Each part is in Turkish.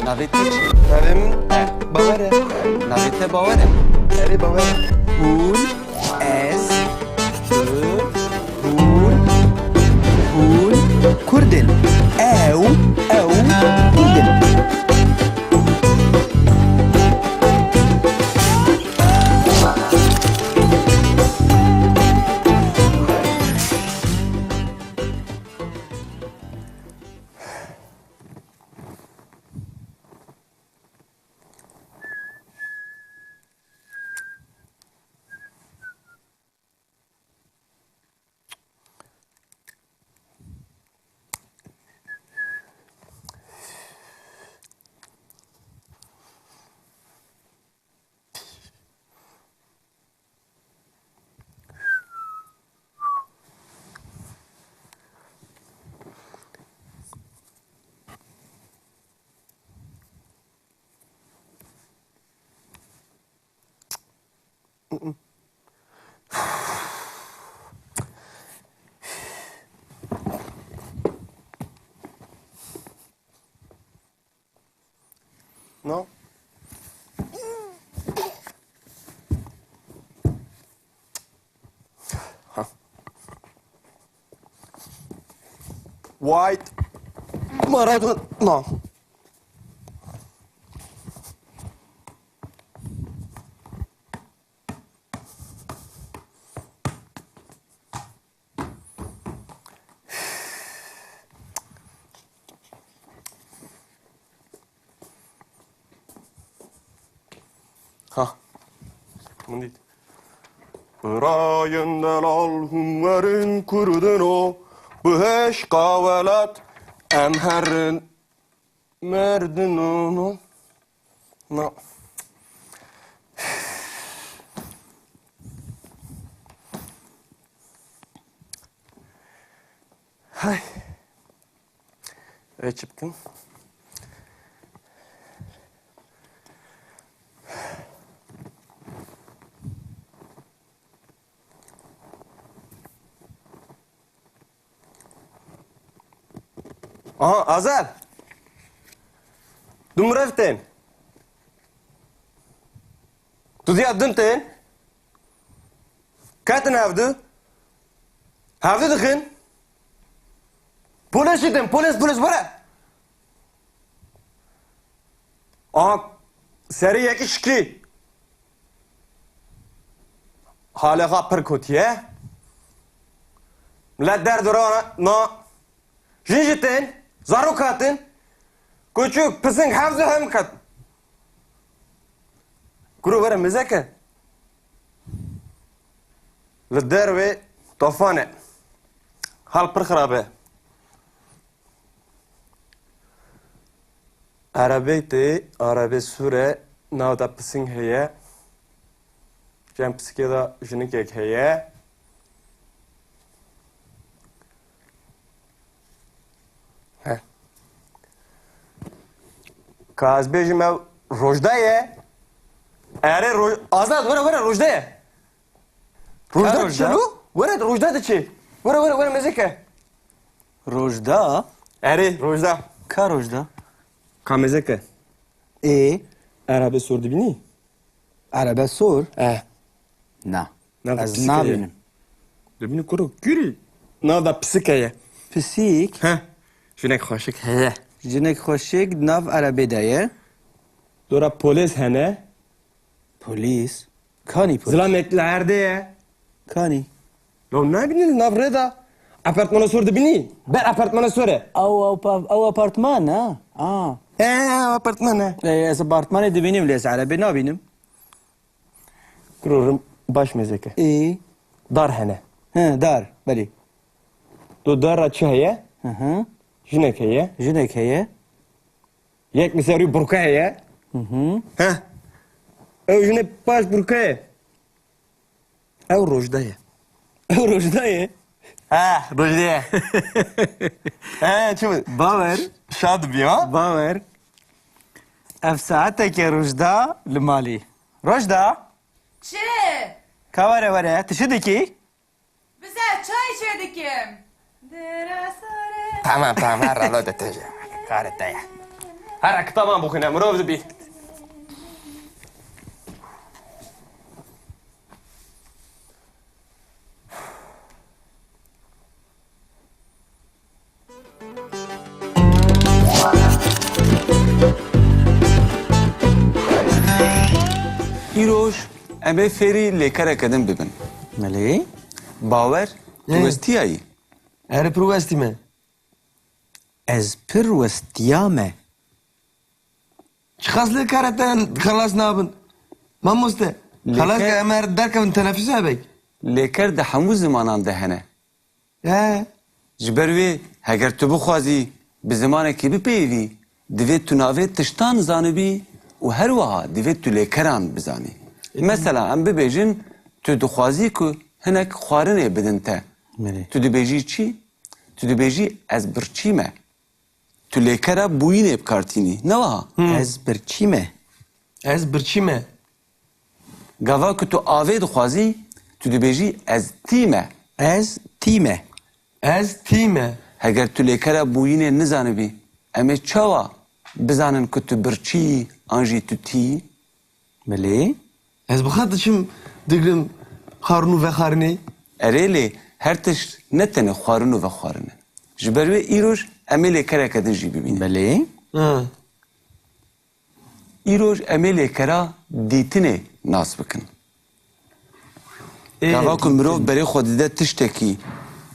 Navê te çi? Navê min Bawer e. Navê te bawer e? Erê Bawer e. Hûn, ez, tu, hûn, hûn, Kurdin. Ew, Kurdin. No. White Maradona. No. Ha. Bunu değil. Rayın delal hunverin kurdun o Bıheş kavelat emherin merdin onu. No. Hay. Evet çıktım. Aha Azel. Dumreften. Tu diyadın Katin havdu? Havdu dıkın? Polis idin, polis bura. Aha seri yeki şikli. Halaga pır kutiye. Millet derdura na. Jinjitin. Zarok hatin, küçük pısın havzu hem kat. Kuru bara mezaka. Lidder ve tofane. Hal pır kharabe. Arabe sure navda pısın heye. Cem psikeda jinik ek heye. Kazbejim ev rojda ye. Ere roj... Azad vara rojda ye. Rojda çelu? Vara rojda da çi. Vara mezeke. Rojda? Ere rojda. Ka rojda? Ka mezeke. Arabe sordu bini. Arabe sor? Na. Ez nabinim. Dibini kuru gül. Navda psikeye. Pisik? Jinek hoşik heye. Jinek hoşik nav arabe daye. Dora polis hene. Polis? Kani polis? Zılamekli erde ye. Kani? Lo ne binin navreda? Apartmana sordu bini. Ben apartmana sore. Au apartman ha? Apartmana. Ez apartmanı dibinim les arabe nabinim. Kururum baş mezeke. Dar hene. Dar, bali. Do dara çi heye? Jinek heye. Jinek heye. Yek miseri burka heye. Ev jinek baş burka heye. Ev rojda ye. Rojda ye. Rojda ye. Çubu. Baver. Şad biya. Baver. Ev saateke rojda limali. Rojda. Çi? Kavare tişidiki. Bize çay içirdikim. Tamam her ralo da teje. Karette ye. Herek tamam bugüne mırov dibi. ایروش امه فری لیکره کدن ببین ملی باور تو استیایی Ere provesti me. از پر وستیامه Çıkas le kareten خلاص نابن. ما مسته. خلاص لکه- كامر درك من تنفس أبيك. لیکر ده همو زمانان دهنه يا جبروی هگر تو بخوازی به زمان کی بپیوی دوید تو ناوی تشتان زانبی و هر وها دوید تو لیکران بزانی مثلا ام ببیجن تو دخوازی که هنک خوارنه بدن تا ملی. تو دبیجی چی؟ تو دبیجی از برچیمه تو لیکره بوینه بکارتینی نه وها از برچیمه Ez birçime. گاوا که تو آوه دخوازی تو دبیجی از تیمه از تیمه Ez time. اگر تو لیکره بوینه نزانبی اما چاوا بزانن که تو برچی آنجی تو تی ملی Ez bıxatışım diglim xarnu ve xarni. اریلی هر تشت نتنه خوارنو و خوارنه جبروی ایروش اما لیکره کدن جی ببینه ملی Ha. ایروش اما لیکره دیتنه ناس بکن گاوا که مروف برای خود ده تشتکی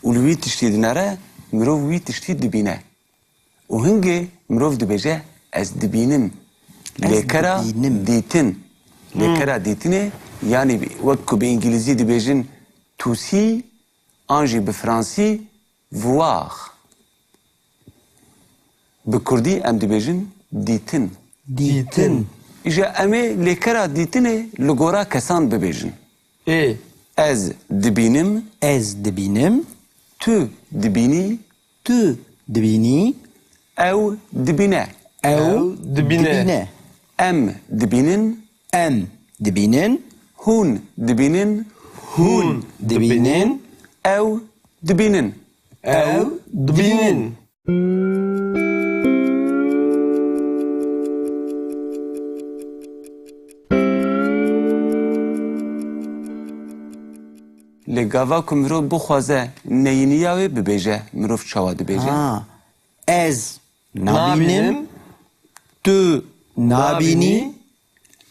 اولوی تشتی دناره مروف وی تشتی دبینه و هنگه مروف دبیجه از دبینم لیکره دبینم. دیتن لیکره دیتنه یعنی وکو به انگلیزی دبیجن توسی آنجی به فرانسی voir به کردی ام دبیجن دیتن دیتن ایجا امه لیکره دیتنه لگورا کسان ببیجن E. از دبینم از دبینم تو دبینی تو دبینی او دبینه او dibine. ام دبینن ام دبینن هون دبینن Hun دبینن او دبینن Ev dibinin. لگاوا که مروف بخوازه نینیاوی ببیجه مروف چاوا دبیجه ها از نابینم Nabinim. تو نابینی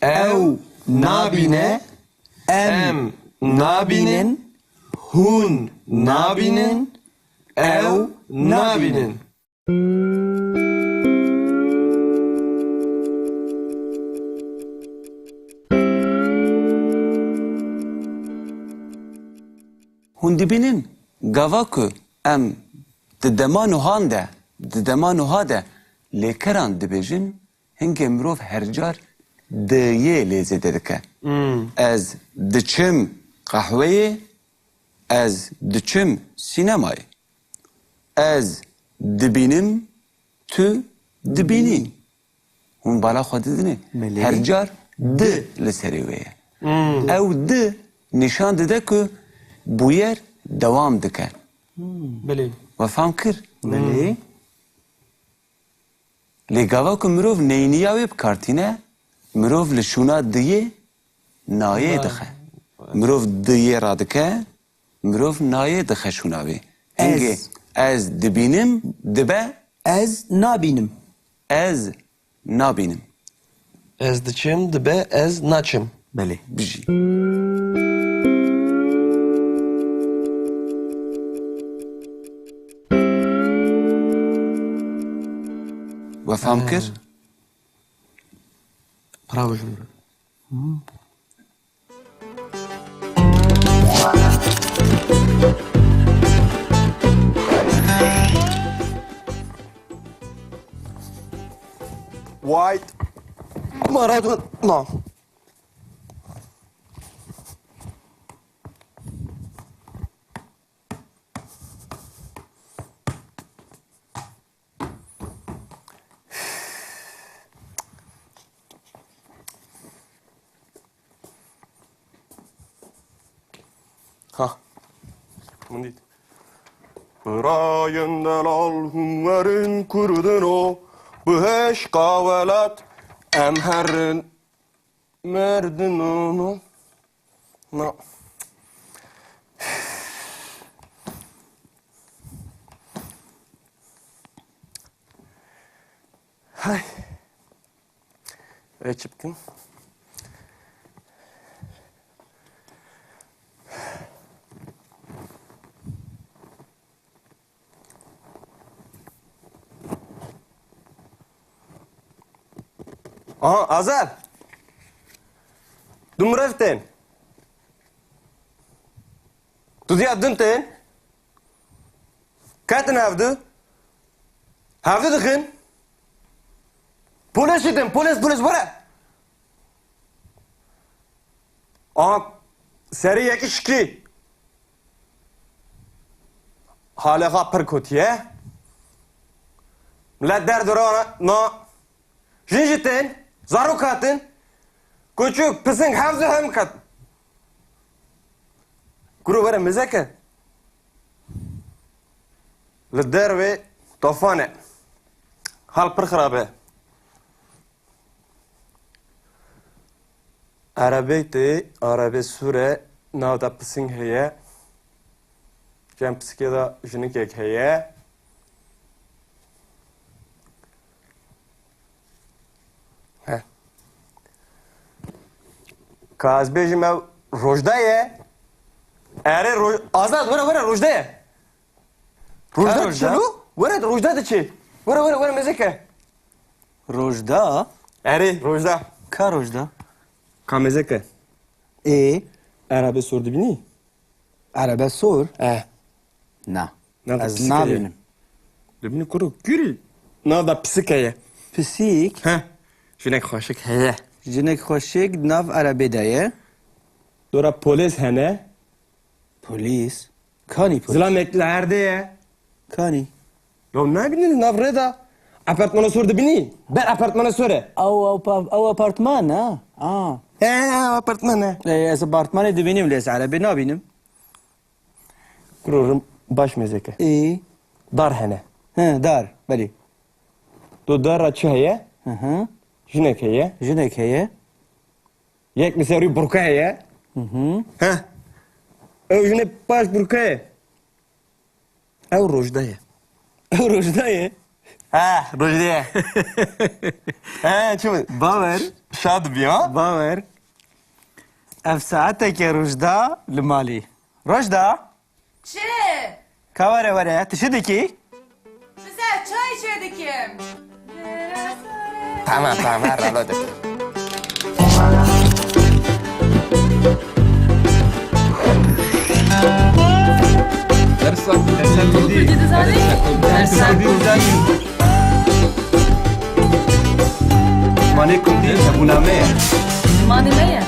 Ev nabine. ام Em nabinin. Hun nabinin. Ev nabinin. هون دبینن گاوا که ام ددمانو هانده ددمانو هاده لیکران دبیجن هنگه مروف هر جار دیه لیزه ددکه از دچم قهوه از دچم سینمای از دبینم تو دبینی هون بالا خود دنه ملی. هر جار د لسریوه او د نشان دده که بویر دوام دکه Beli. و فهم کر ملی لگاوا که مروف نینیاوی بکارتینه مروف لشونا دیه نایه دخه مروف دیه را دکه مروف نایه دخه شوناوی انگه از دبینم دبه از نابینم از نابینم Ez diçim dibe ez naçım. بله بجی و فهم کر Bravo şimdi. White. Maradona. No. Ha. Bunu değil. Pırayından al hunların kurdun o. بهش قاولت ام هر مردنونو نا هاي ايش بكم Azal. Dum raften. Tu ziyadın ten. Katen havdu. Havdu dıkın. Polis yedim, polis bura. Seri yeki şikli. Halaga perkotiye. Millet der durana, no. Jinjiten. Zarukatın, küçük pısın havzu hem kat. Kuru veren mezeke. Lidder ve tofane. Hal pır kharabe. Arabe sure navda pısın heye. Cem pısıke da jinik ek heye. Kazbejim ev rojdaye. Ere roj... Azad, vere rojdaye. Rojda çelu? Vere rojda da çi. Vere mezeke. Rojda. Ere rojda. Ka rojda. Ka mezeke. Arabe sordu bini. Arabe sor. Na. Nada Ez psikeye. nabinim. Dibini kuru gül. Nada psikeye. Pisik. Heh. Jinek hoşik heye. Jinek xoşik nav arabe daye. Dora polis hene. Polis. Kani polis. Zılamekli erdeye. Kani. Ya ne bileyim navreda. Apartmana sordu bini. Ben apartmana söyle. Au apartman ha. Apartmana. Ez apartmanı dibinim les arabe nabinim. Kururum baş mezeke. Dar hene. Dar. Bali. Do dar açı heye. Hı. Jinek heye. Jinek heye. Yek miseri burka heye. Heh. Ev jinek baş burka heye. Ev rojda ye. Rojda ye. Ha, rojda ye. Çubu. Baver. Şad biya. Baver. Ev saateke rojda limali. Rojda. Çi? Kavare vare. Tişidiki. Bize çay içirdikim. Tamam, her raloda. Mane kundi sabuname. Mane ne ya?